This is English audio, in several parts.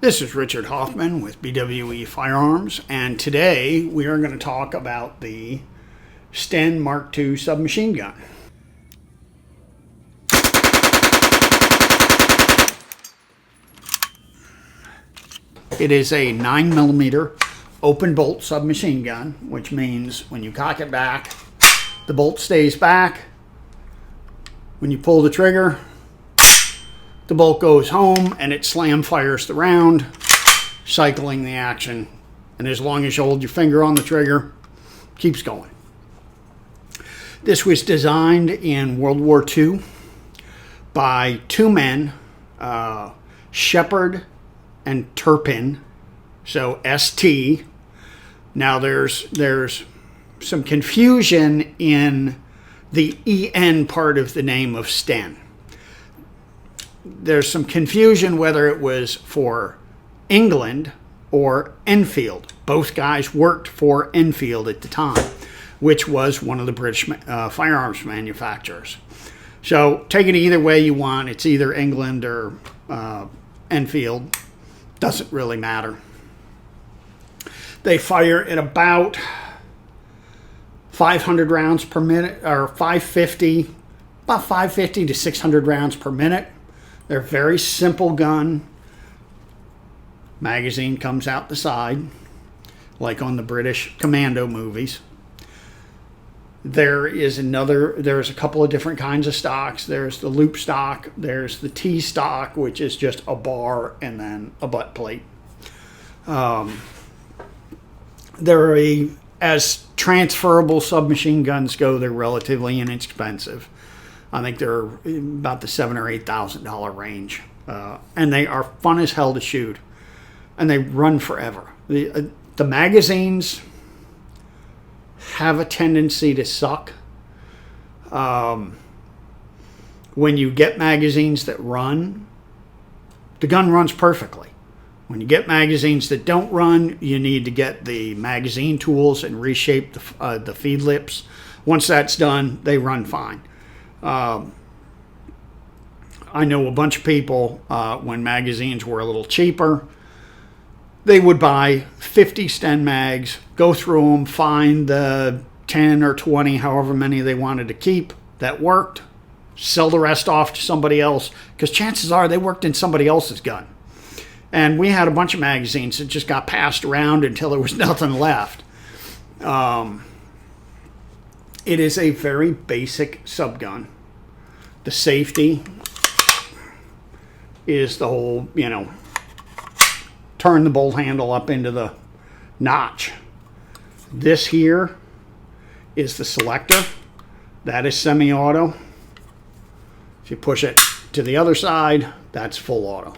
This is Richard Hoffman with WWII Firearms, and today we are going to talk about the Sten MKII Submachine gun. It is a 9mm open bolt submachine gun, which means when you cock it back, the bolt stays back. When you pull the trigger, the bolt goes home and it slam fires the round, cycling the action. And as long as you hold your finger on the trigger, it keeps going. This was designed in World War II by two men, Shepard and Turpin, so ST. Now there's some confusion in the EN part of the name of Sten. There's some confusion whether it was for England or Enfield. Both guys worked for Enfield at the time, which was one of the British firearms manufacturers. So take it either way you want. It's either England or Enfield. Doesn't really matter. They fire at about 500 rounds per minute, or 550, about 550 to 600 rounds per minute. They're a very simple gun. Magazine comes out the side, like on the British commando movies. There's a couple of different kinds of stocks. There's the loop stock, there's the T stock, which is just a bar and then a butt plate. As transferable submachine guns go, they're relatively inexpensive. I think they're about the $7,000 or $8,000 range, and they are fun as hell to shoot, and they run forever. The magazines have a tendency to suck. When you get magazines that run, the gun runs perfectly. When you get magazines that don't run, you need to get the magazine tools and reshape the feed lips. Once that's done, they run fine. I know a bunch of people, when magazines were a little cheaper, they would buy 50 Sten mags, go through them, find the 10 or 20, however many they wanted to keep that worked, sell the rest off to somebody else, because chances are they worked in somebody else's gun. And we had a bunch of magazines that just got passed around until there was nothing left. It is a very basic subgun. The safety is the whole, turn the bolt handle up into the notch. This here is the selector. That is semi-auto. If you push it to the other side, that's full auto.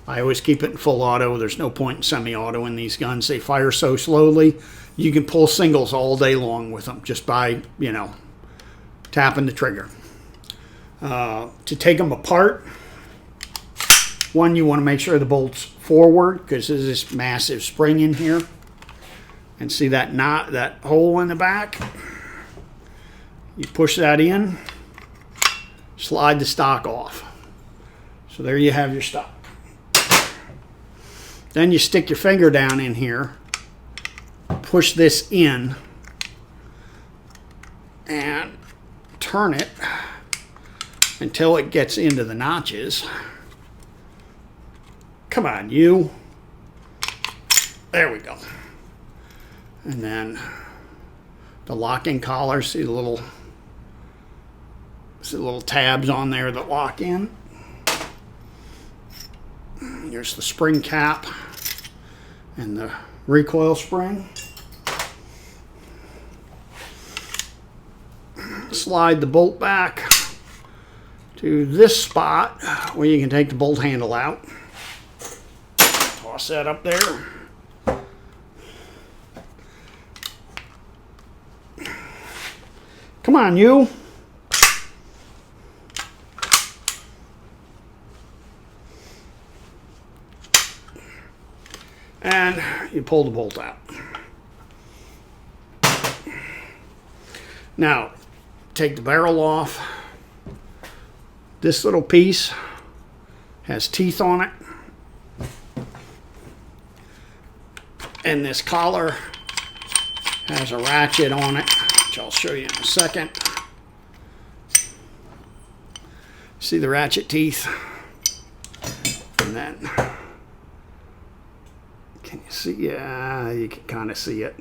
I always keep it in full auto. There's no point in semi-auto in these guns. They fire so slowly. You can pull singles all day long with them just by, tapping the trigger. To take them apart, one, you want to make sure the bolt's forward because there's this massive spring in here. And see that knot, that hole in the back? You push that in, slide the stock off. So there you have your stock. Then you stick your finger down in here, push this in, and turn it until it gets into the notches. Come on, you. There we go. And then the locking collar, see the little tabs on there that lock in. Here's the spring cap and the recoil spring. Slide the bolt back to this spot where you can take the bolt handle out. Toss that up there. Come on, you. And you pull the bolt out. Now, take the barrel off. This little piece has teeth on it. And this collar has a ratchet on it, which I'll show you in a second. See the ratchet teeth? And then, can you see? Yeah, you can kind of see it.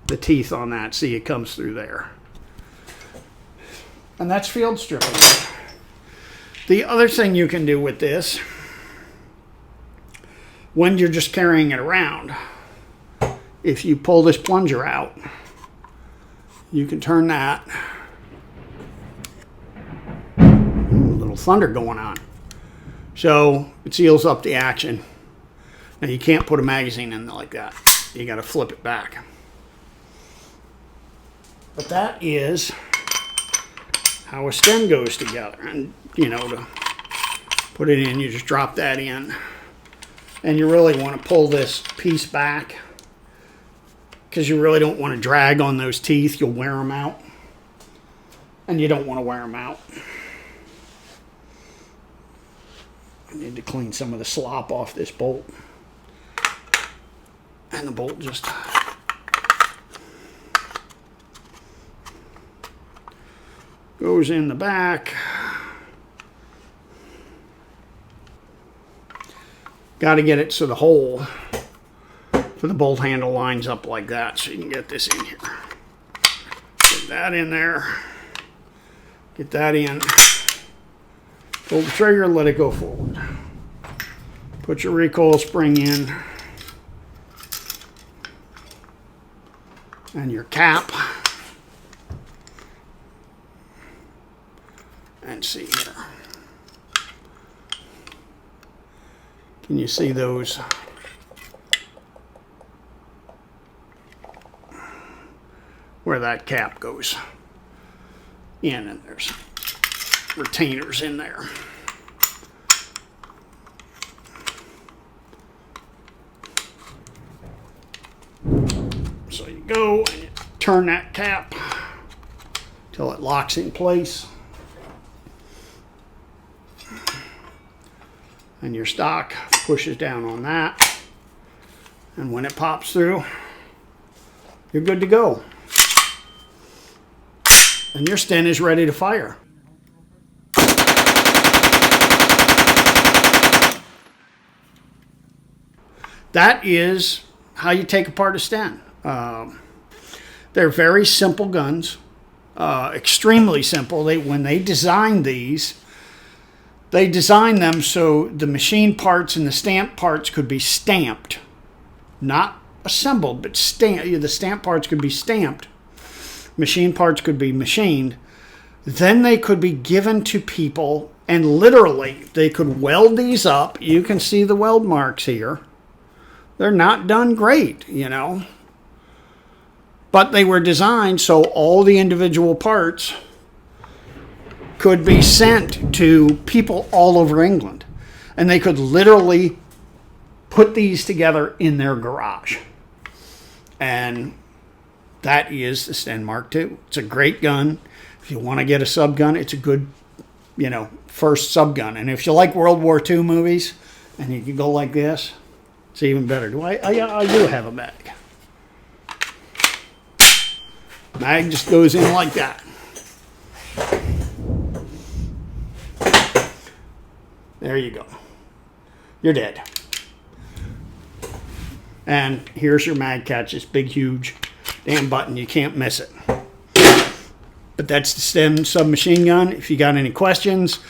The teeth on that, see, it comes through there. And that's field stripping. The other thing you can do with this, when you're just carrying it around, if you pull this plunger out, you can turn that. Ooh, a little thunder going on. So it seals up the action. Now you can't put a magazine in there like that. You got to flip it back. But that is how a Sten goes together. And, you know, to put it in, you just drop that in. And you really want to pull this piece back because you really don't want to drag on those teeth. You'll wear them out. And you don't want to wear them out. I need to clean some of the slop off this bolt. And the bolt just goes in the back. Got to get it so the hole for the bolt handle lines up like that so you can get this in here. Get that in there. Get that in. Pull the trigger, let it go forward. Put your recoil spring in. And your cap. And see here. Can you see those? Where that cap goes in, and there's retainers in there. So you go and you turn that cap till it locks in place. And your stock pushes down on that. And when it pops through, you're good to go. And your Sten is ready to fire. That is how you take apart a Sten. They're very simple guns, extremely simple. When they designed these, they designed them so the machine parts and the stamp parts could be stamped, not assembled, but stamped. The stamp parts could be stamped. Machine parts could be machined. Then they could be given to people, and literally they could weld these up. You can see the weld marks here. They're not done great, you know. But they were designed so all the individual parts could be sent to people all over England. And they could literally put these together in their garage. And that is the Sten Mark II. It's a great gun. If you want to get a sub gun, it's a good, you know, first sub gun. And if you like World War II movies and you can go like this, it's even better. I do have a mag. Mag just goes in like that. There you go. You're dead. And here's your mag catch. This big, huge damn button. You can't miss it. But that's the Sten submachine gun. If you got any questions,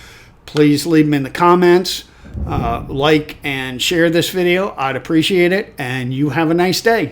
please leave them in the comments. Like and share this video. I'd appreciate it. And you have a nice day.